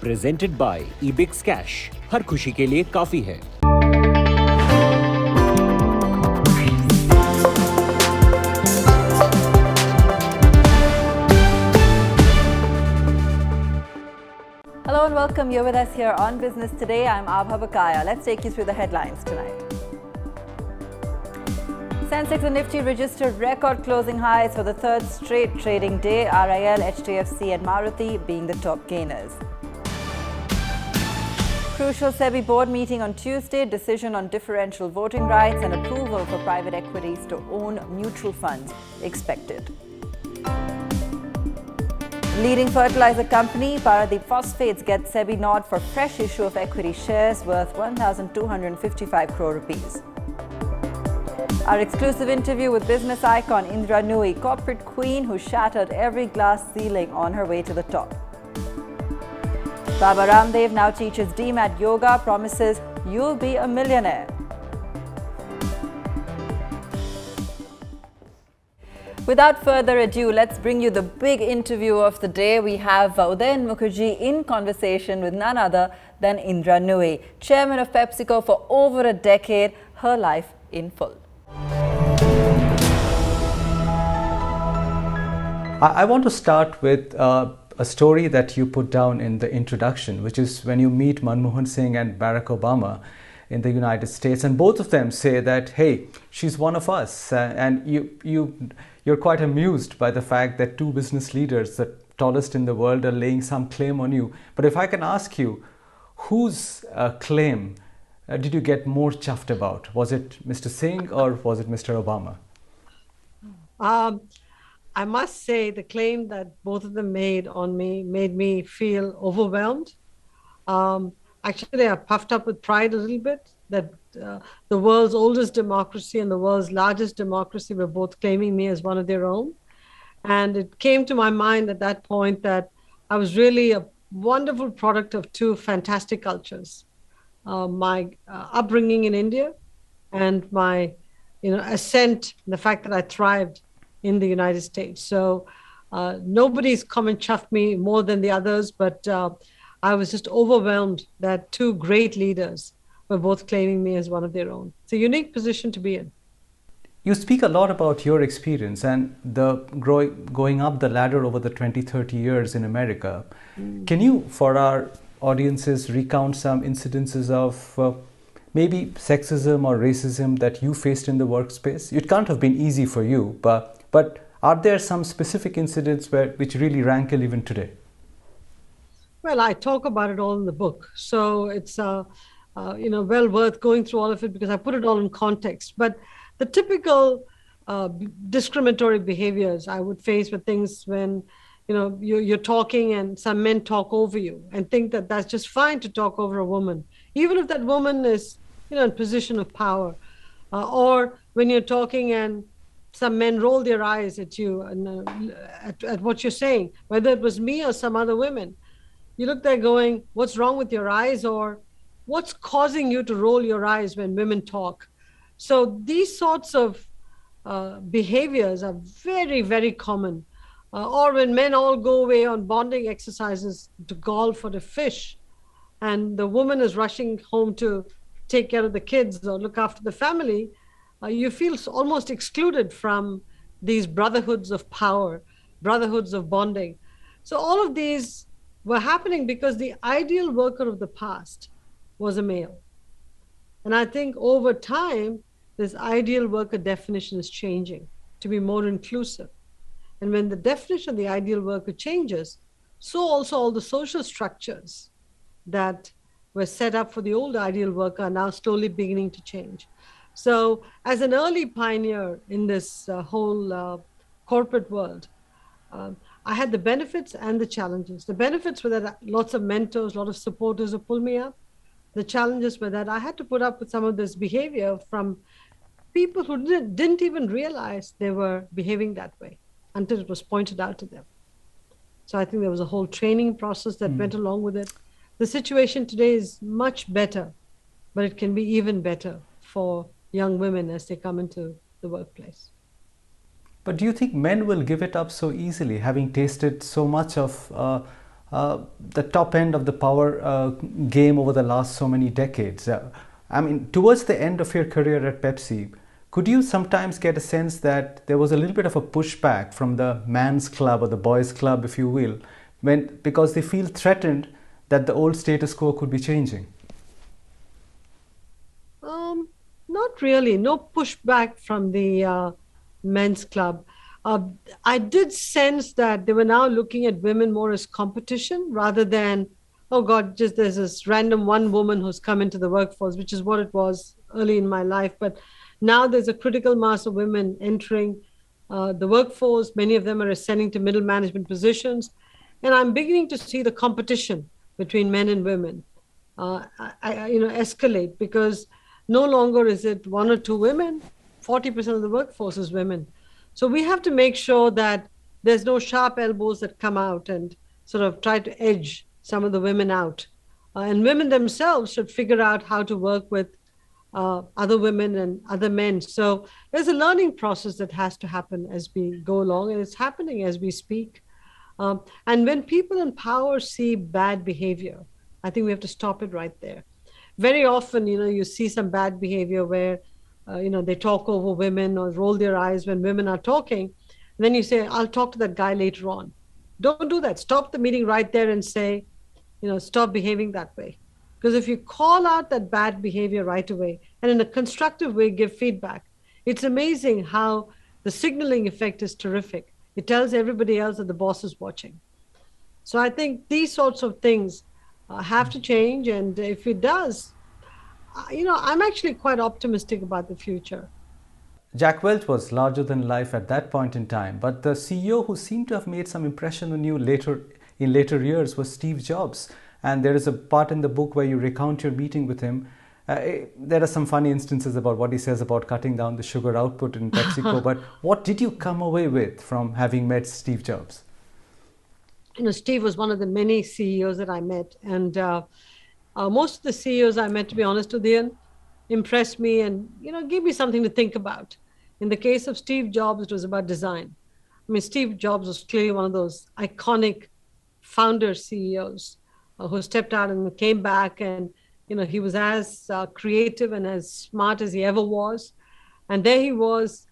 Presented by eBix Cash. हर खुशी के लिए काफी है. Hello and welcome. You're with us here on Business Today. I'm Abha Bakaya. Let's take you through the headlines tonight. Sensex and Nifty registered record closing highs for the third straight trading day. RIL, HDFC and Maruti being the top gainers. Crucial SEBI board meeting on Tuesday. Decision on differential voting rights and approval for private equities to own mutual funds expected. Leading fertilizer company Paradeep Phosphates gets SEBI nod for fresh issue of equity shares worth 1,255 crore rupees. Our exclusive interview with business icon Indra Nooyi, corporate queen who shattered every glass ceiling on her way to the top. Baba Ramdev now teaches DMAT yoga, promises you'll be a millionaire. Without further ado, let's bring you the big interview of the day. We have Udayan Mukherjee in conversation with none other than Indra Nooyi, chairman of Pepsico for over a decade, her life in full. I want to start with a story that you put down in the introduction, which is when you meet Manmohan Singh and Barack Obama in the United States, and both of them say that, hey, she's one of us, and you're quite amused by the fact that two business leaders, the tallest in the world, are laying some claim on you. But if I can ask you, whose claim did you get more chuffed about? Was it Mr. Singh or was it Mr. Obama? I must say the claim that both of them made on me made me feel overwhelmed. Actually, I puffed up with pride a little bit that the world's oldest democracy and the world's largest democracy were both claiming me as one of their own. And it came to my mind at that point that I was really a wonderful product of two fantastic cultures. My upbringing in India and my ascent, the fact that I thrived in the United States. So nobody's come and chuffed me more than the others, but I was just overwhelmed that two great leaders were both claiming me as one of their own. It's a unique position to be in. You speak a lot about your experience and the going up the ladder over the 20-30 years in America. Can you, for our audiences, recount some incidences of maybe sexism or racism that you faced in the workspace? It can't have been easy for you, but are there some specific incidents which really rankle even today? Well, I talk about it all in the book, so it's well worth going through all of it because I put it all in context. But the typical discriminatory behaviors I would face were things when you're talking and some men talk over you and think that that's just fine to talk over a woman, even if that woman is in position of power, or when you're talking and some men roll their eyes at you and at what you're saying, whether it was me or some other women. You look there going, what's wrong with your eyes? Or what's causing you to roll your eyes when women talk? So these sorts of behaviors are very, very common. Or when men all go away on bonding exercises to golf or to fish, and the woman is rushing home to take care of the kids or look after the family, you feel almost excluded from these brotherhoods of power, brotherhoods of bonding. So all of these were happening because the ideal worker of the past was a male. And I think over time, this ideal worker definition is changing to be more inclusive. And when the definition of the ideal worker changes, so also all the social structures that were set up for the old ideal worker are now slowly beginning to change. So as an early pioneer in this whole corporate world, I had the benefits and the challenges. The benefits were that lots of mentors, a lot of supporters who pulled me up. The challenges were that I had to put up with some of this behavior from people who didn't even realize they were behaving that way until it was pointed out to them. So I think there was a whole training process that went along with it. The situation today is much better, but it can be even better for young women as they come into the workplace. But do you think men will give it up so easily, having tasted so much of the top end of the power game over the last so many decades. I mean, towards the end of your career at Pepsi, could you sometimes get a sense that there was a little bit of a pushback from the man's club or the boys' club, if you will, because they feel threatened that the old status quo could be changing? Not really. No pushback from the men's club. I did sense that they were now looking at women more as competition rather than, oh God, just there's this random one woman who's come into the workforce, which is what it was early in my life. But now there's a critical mass of women entering the workforce. Many of them are ascending to middle management positions. And I'm beginning to see the competition between men and women escalate, because no longer is it one or two women, 40% of the workforce is women. So we have to make sure that there's no sharp elbows that come out and sort of try to edge some of the women out. And women themselves should figure out how to work with other women and other men. So there's a learning process that has to happen as we go along, and it's happening as we speak. And when people in power see bad behavior, I think we have to stop it right there. Very often, you see some bad behavior where, they talk over women or roll their eyes when women are talking. And then you say, I'll talk to that guy later on. Don't do that. Stop the meeting right there and say, stop behaving that way. Because if you call out that bad behavior right away and in a constructive way give feedback, it's amazing how the signaling effect is terrific. It tells everybody else that the boss is watching. So I think these sorts of things have to change. And if it does, I'm actually quite optimistic about the future. Jack Welch was larger than life at that point in time, but the CEO who seemed to have made some impression on you in later years was Steve Jobs. And there is a part in the book where you recount your meeting with him. There are some funny instances about what he says about cutting down the sugar output in Pepsico, but what did you come away with from having met Steve Jobs? Steve was one of the many CEOs that I met. And most of the CEOs I met, to be honest, Udayan, impressed me and, gave me something to think about. In the case of Steve Jobs, it was about design. I mean, Steve Jobs was clearly one of those iconic founder CEOs who stepped out and came back, and, he was as creative and as smart as he ever was. And there he was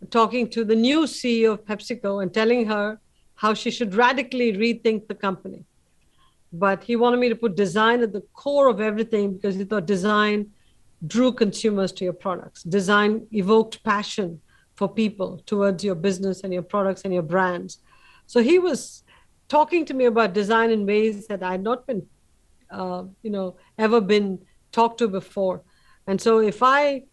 talking to the new CEO of PepsiCo and telling her how she should radically rethink the company. But he wanted me to put design at the core of everything, because he thought design drew consumers to your products. Design evoked passion for people towards your business and your products and your brands. So he was talking to me about design in ways that I had not been, ever been talked to before. And so if I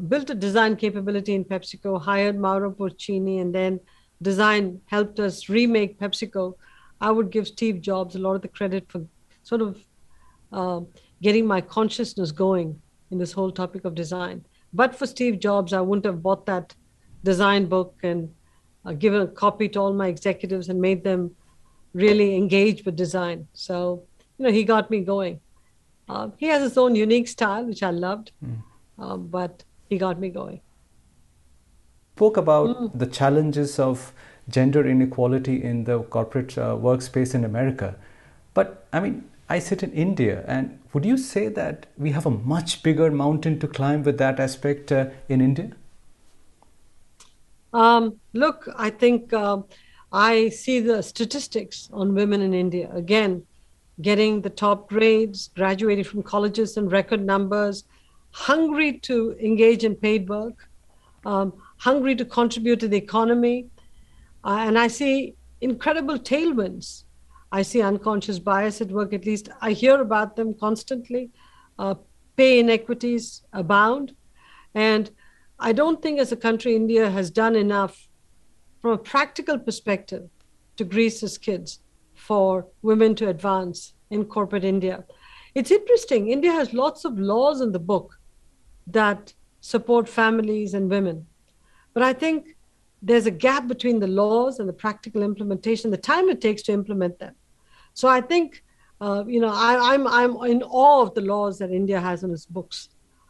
built a design capability in PepsiCo, hired Mauro Porcini, and then design helped us remake PepsiCo, I would give Steve Jobs a lot of the credit for sort of getting my consciousness going in this whole topic of design. But for Steve Jobs, I wouldn't have bought that design book and given a copy to all my executives and made them really engage with design. So, he got me going. He has his own unique style, which I loved, but he got me going. Spoke about the challenges of gender inequality in the corporate workspace in America. But I mean, I sit in India, and would you say that we have a much bigger mountain to climb with that aspect in India? Look, I think I see the statistics on women in India. Again, getting the top grades, graduating from colleges in record numbers, hungry to engage in paid work, hungry to contribute to the economy. And I see incredible tailwinds. I see unconscious bias at work, at least I hear about them constantly. Pay inequities abound. And I don't think as a country, India has done enough from a practical perspective to grease the skids for women to advance in corporate India. It's interesting. India has lots of laws in the book that support families and women. But I think there's a gap between the laws and the practical implementation, the time it takes to implement them. So I think, I'm in awe of the laws that India has in its books.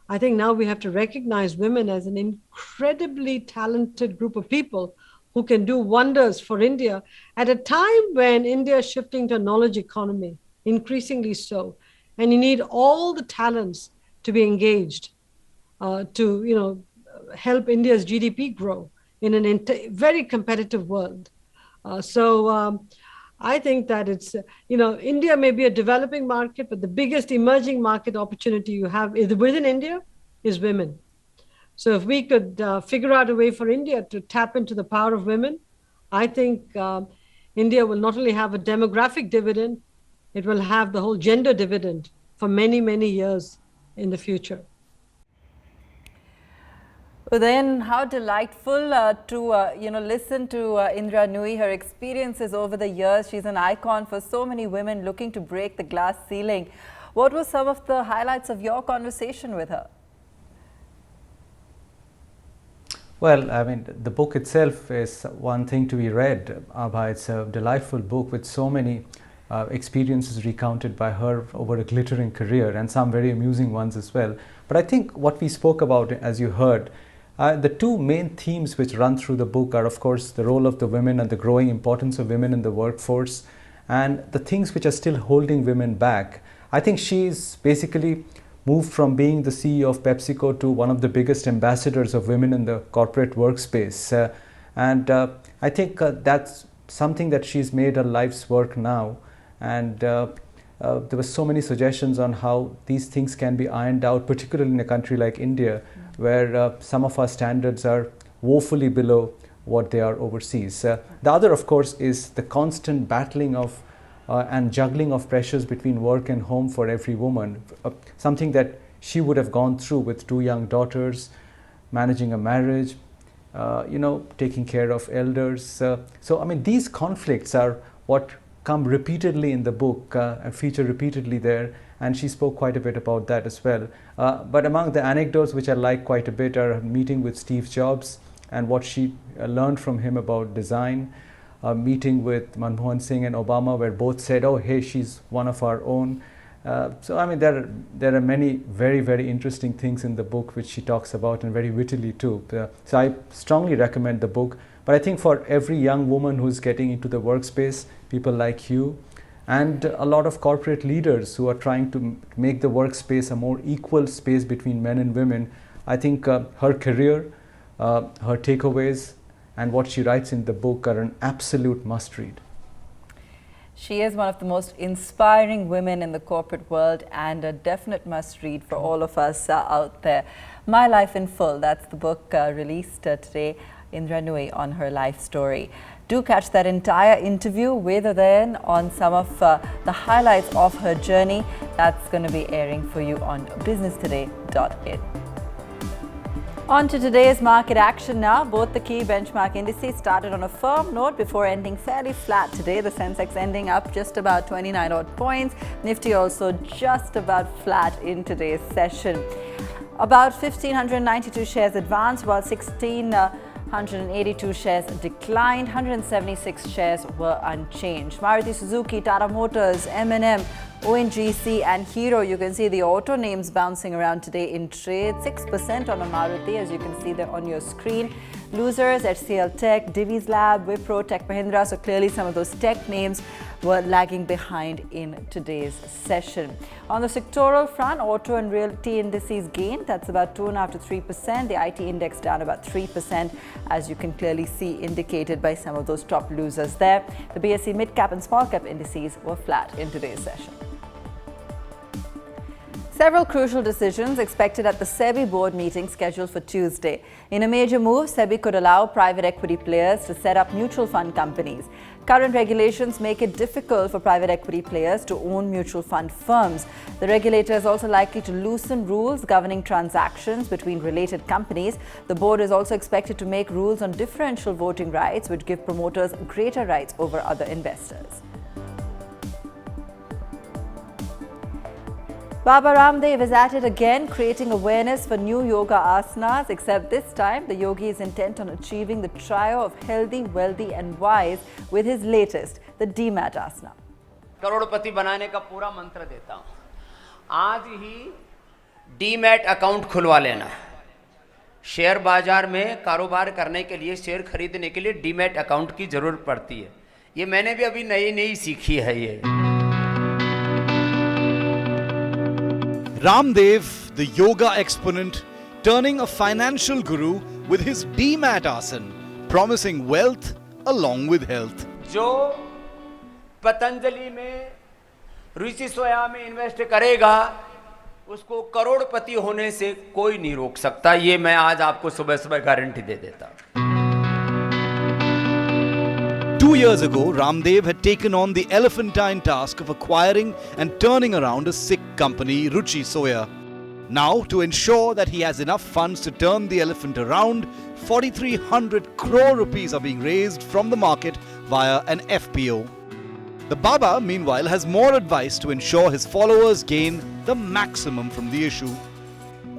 I think now we have to recognize women as an incredibly talented group of people who can do wonders for India at a time when India is shifting to a knowledge economy, increasingly so. And you need all the talents to be engaged to help India's GDP grow in an very competitive world. I think that India may be a developing market, but the biggest emerging market opportunity you have within India is women. So if we could figure out a way for India to tap into the power of women, I think India will not only have a demographic dividend, it will have the whole gender dividend for many, many years in the future. Udayan, how delightful to listen to Indra Nooyi, her experiences over the years. She's an icon for so many women looking to break the glass ceiling. What were some of the highlights of your conversation with her? Well, I mean, the book itself is one thing to be read, Abha. It's a delightful book with so many experiences recounted by her over a glittering career, and some very amusing ones as well. But I think what we spoke about, as you heard, the two main themes which run through the book are, of course, the role of the women and the growing importance of women in the workforce, and the things which are still holding women back. I think she's basically moved from being the CEO of Pepsico to one of the biggest ambassadors of women in the corporate workspace. I think that's something that she's made her life's work now. And there were so many suggestions on how these things can be ironed out, particularly in a country like India, where some of our standards are woefully below what they are overseas. The other, of course, is the constant battling of and juggling of pressures between work and home for every woman, something that she would have gone through with two young daughters, managing a marriage, taking care of elders. So, I mean, these conflicts are what come repeatedly in the book and feature repeatedly there, and she spoke quite a bit about that as well. But among the anecdotes which I like quite a bit are meeting with Steve Jobs and what she learned from him about design, meeting with Manmohan Singh and Obama, where both said, oh, hey, she's one of our own. So, I mean, there are many very, very interesting things in the book which she talks about, and very wittily too. So I strongly recommend the book. But I think for every young woman who's getting into the workspace, people like you, and a lot of corporate leaders who are trying to make the workspace a more equal space between men and women, I think her career, her takeaways, and what she writes in the book are an absolute must-read. She is one of the most inspiring women in the corporate world, and a definite must-read for all of us out there. My Life in Full, that's the book released today. Indra Nooyi on her life story. Do catch that entire interview with Udayan on some of the highlights of her journey. That's going to be airing for you on businesstoday.in. On to today's market action now. Both the key benchmark indices started on a firm note before ending fairly flat today. The sensex ending up just about 29 odd points. Nifty also just about flat in today's session. About 1,592 shares advanced, while 1,682 shares declined. 176 shares were unchanged. Maruti Suzuki, Tata Motors, M&M, ONGC and Hero, you can see the auto names bouncing around today in trade. 6% on a Maruti, as you can see there on your screen. Losers, HCL Tech, Divi's Lab, Wipro, Tech Mahindra. So clearly some of those tech names were lagging behind in today's session. On the sectoral front, auto and realty indices gained. That's about 2.5 to 3%. The IT index down about 3%, as you can clearly see indicated by some of those top losers there. The BSE mid-cap and small-cap indices were flat in today's session. Several crucial decisions expected at the SEBI board meeting scheduled for Tuesday. In a major move, SEBI could allow private equity players to set up mutual fund companies. Current regulations make it difficult for private equity players to own mutual fund firms. The regulator is also likely to loosen rules governing transactions between related companies. The board is also expected to make rules on differential voting rights, which give promoters greater rights over other investors. Baba Ramdev is at it again, creating awareness for new yoga asanas, except this time the yogi is intent on achieving the trio of healthy, wealthy and wise with his latest, the DMAT asana. करोड़पति बनाने का पूरा मंत्र देता हूँ. आज ही demat account खुलवा लेना. Share बाजार में कारोबार करने के लिए, शेयर खरीदने के लिए डीमैट अकाउंट की जरूरत पड़ती है। ये मैंने भी अभी नई सीखी है ये। Ramdev, the yoga exponent, turning a financial guru with his demat asan, promising wealth along with health. जो पतंजलि में, रुचि सोया में इन्वेस्ट करेगा, उसको करोड़पति होने से कोई नहीं रोक सकता। ये मैं आज आपको सुबह सुबह गारंटी दे देता। 2 years ago, Ramdev had taken on the elephantine task of acquiring and turning around a sick company, Ruchi Soya. Now, to ensure that he has enough funds to turn the elephant around, 4,300 crore rupees are being raised from the market via an FPO. The Baba, meanwhile, has more advice to ensure his followers gain the maximum from the issue.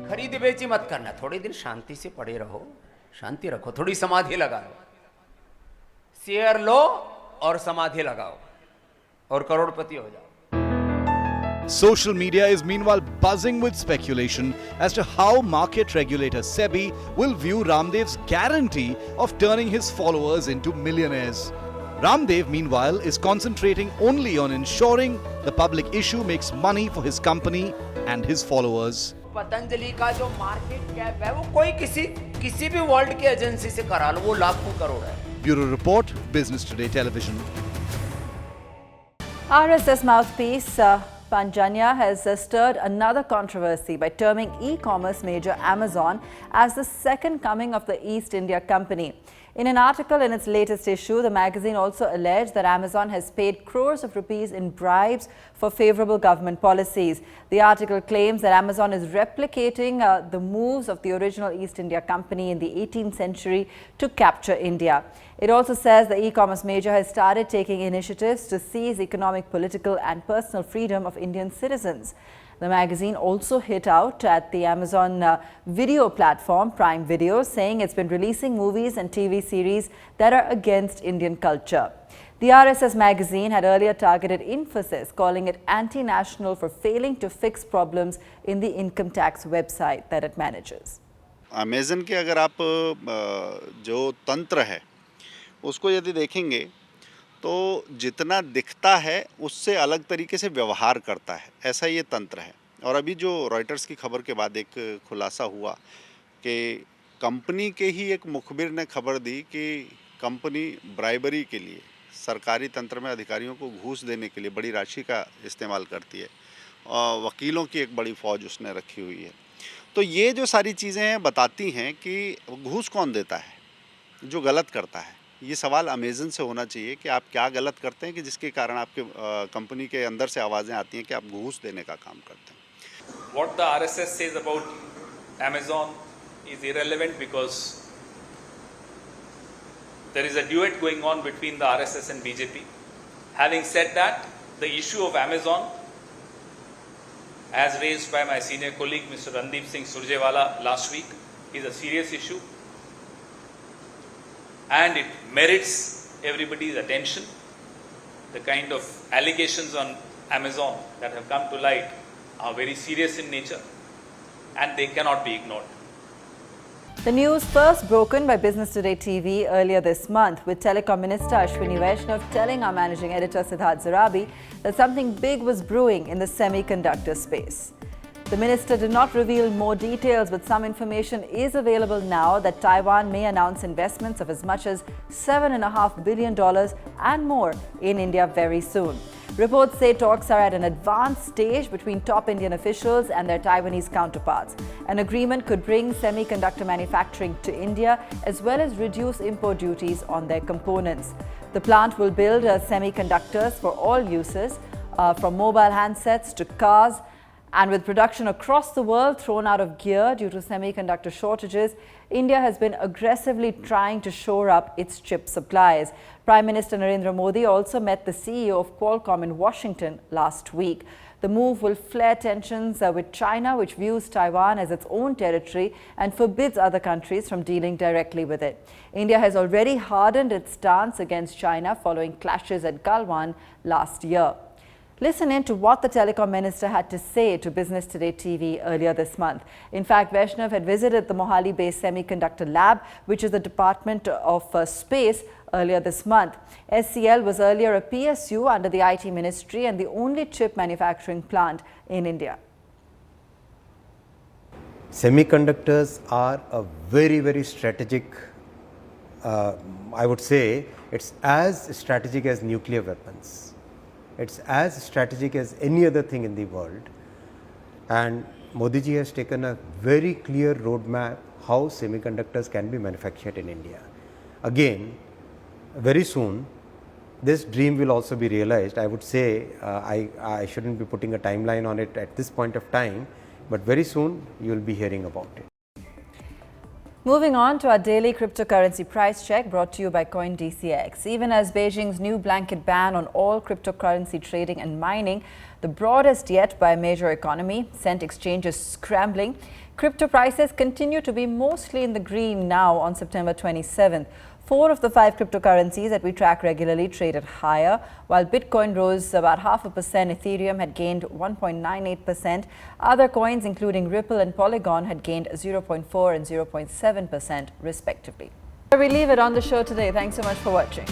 खरीद बेची मत करना, थोड़े दिन शांति से पड़े रहो, शांति रखो, थोड़ी समाधि लगाओ, शेयर लो और समाधि लगाओ और करोड़पति हो जाओ। Social media is meanwhile buzzing with speculation as to how market regulator SEBI will view Ramdev's guarantee of turning his followers into millionaires. Ramdev, meanwhile, is concentrating only on ensuring the public issue makes money for his company and his followers. Patanjali का जो market cap है वो कोई किसी भी world की agency से करा लो, वो लाखों करोड़ है। Bureau Report, Business Today Television. RSS mouthpiece Panjanya has stirred another controversy by terming e-commerce major Amazon as the second coming of the East India Company. In an article in its latest issue, the magazine also alleged that Amazon has paid crores of rupees in bribes for favorable government policies. The article claims that Amazon is replicating the moves of the original East India Company in the 18th century to capture India. It also says the e-commerce major has started taking initiatives to seize economic, political and personal freedom of Indian citizens. The magazine also hit out at the Amazon video platform Prime Video, saying it's been releasing movies and TV series that are against Indian culture. The RSS magazine had earlier targeted Infosys, calling it anti-national for failing to fix problems in the income tax website that it manages. Amazon के अगर आप जो तंत्र है उसको यदि देखेंगे तो जितना दिखता है उससे अलग तरीके से व्यवहार करता है, ऐसा ये तंत्र है। और अभी जो रॉयटर्स की खबर के बाद एक खुलासा हुआ कि कंपनी के ही एक मुखबिर ने खबर दी कि कंपनी ब्राइबरी के लिए, सरकारी तंत्र में अधिकारियों को घूस देने के लिए बड़ी राशि का इस्तेमाल करती है और वकीलों की एक बड़ी फ़ौज उसने रखी हुई है। तो ये जो सारी चीज़ें हैं बताती हैं कि घूस कौन देता है, जो गलत करता है। ये सवाल अमेज़न से होना चाहिए कि आप क्या गलत करते हैं कि जिसके कारण आपके कंपनी के अंदर से आवाज़ें आती हैं कि आप घूस देने का काम करते हैं। What the RSS says about Amazon is irrelevant because there is a duet going on between the RSS and BJP. Having said that, the issue of Amazon, as raised by my senior colleague Mr. Randeep Singh Surjewala last week, is a serious issue. And it merits everybody's attention. The kind of allegations on Amazon that have come to light are very serious in nature and they cannot be ignored. The news first broken by Business Today TV earlier this month, with Telecom Minister Ashwini Vaishnav telling our managing editor Siddharth Zarabi that something big was brewing in the semiconductor space. The minister did not reveal more details, but some information is available now that Taiwan may announce investments of as much as $7.5 billion and more in India very soon. Reports say talks are at an advanced stage between top Indian officials and their Taiwanese counterparts. An agreement could bring semiconductor manufacturing to India as well as reduce import duties on their components. The plant will build semiconductors for all uses, from mobile handsets to cars. And with production across the world thrown out of gear due to semiconductor shortages, India has been aggressively trying to shore up its chip supplies. Prime Minister Narendra Modi also met the CEO of Qualcomm in Washington last week. The move will flare tensions with China, which views Taiwan as its own territory and forbids other countries from dealing directly with it. India has already hardened its stance against China following clashes at Galwan last year. Listen in to what the telecom minister had to say to Business Today TV earlier this month. In fact, Vaishnav had visited the Mohali-based Semiconductor lab, which is the Department of Space, earlier this month. SCL was earlier a PSU under the IT Ministry and the only chip manufacturing plant in India. Semiconductors are a very, very strategic, I would say, it's as strategic as nuclear weapons. It's as strategic as any other thing in the world. And Modi ji has taken a very clear roadmap how semiconductors can be manufactured in India. Again, very soon, this dream will also be realized. I would say I shouldn't be putting a timeline on it at this point of time, but very soon you will be hearing about it. Moving on to our daily cryptocurrency price check brought to you by CoinDCX. Even as Beijing's new blanket ban on all cryptocurrency trading and mining, the broadest yet by a major economy, sent exchanges scrambling, crypto prices continue to be mostly in the green now on September 27th. 4 of the 5 cryptocurrencies that we track regularly traded higher, while Bitcoin rose about 0.5%, Ethereum had gained 1.98%. Other coins, including Ripple and Polygon, had gained 0.4% and 0.7% respectively. We leave it on the show today. Thanks so much for watching.